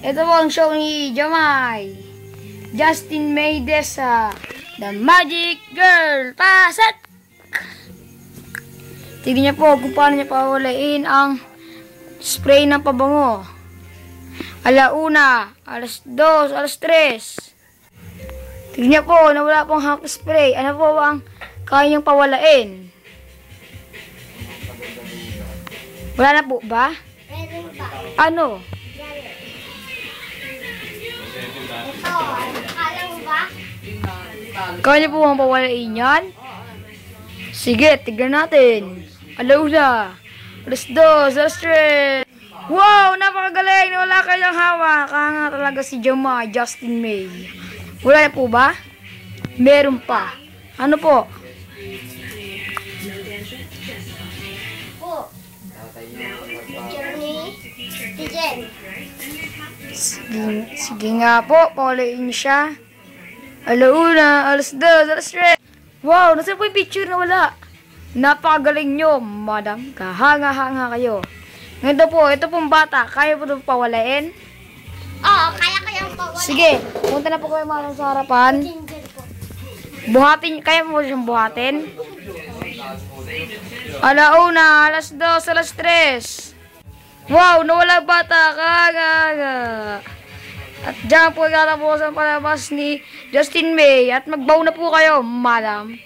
Ito po ang show ni Jamay. Justin Maydesa, The Magic Girl. Pasat! Tignan niyo po kung paano niya pawalain ang spray ng pabango. Alauna, alas 2, alas 3. Tignan niyo po na wala pong hawak spray. Ano po ang kaya niyang pawalain? Wala na po ba? Ano? Kaya niyo po ang pawalain yan? Sige, tignan natin. Alauna, alas 2, alas 3. Wow, napakagaling na wala kayang hawak. Kaya nga talaga si Jamay, Justin May. Wala na po ba? Meron pa. Ano po? Sige nga po, pawalain niyo siya. Alauna, alas 2, alas 3. Wow, nasa po yung picture na wala. Napakagaling nyo, madam. Kahanga-hanga kayo. Ngayon po, ito pong bata. Kaya po ito pawalain? Oo, kaya ko yung pawalain. Sige, punta na po kayo mga sa harapan. Buhatin, kaya mo siyang buhatin? Alauna, alas 2, alas 3. Wow, nawala bata. Kahanga-hanga. At dyan po ikatapos ang palabas ni Justin May. At magbaw na po kayo, madam.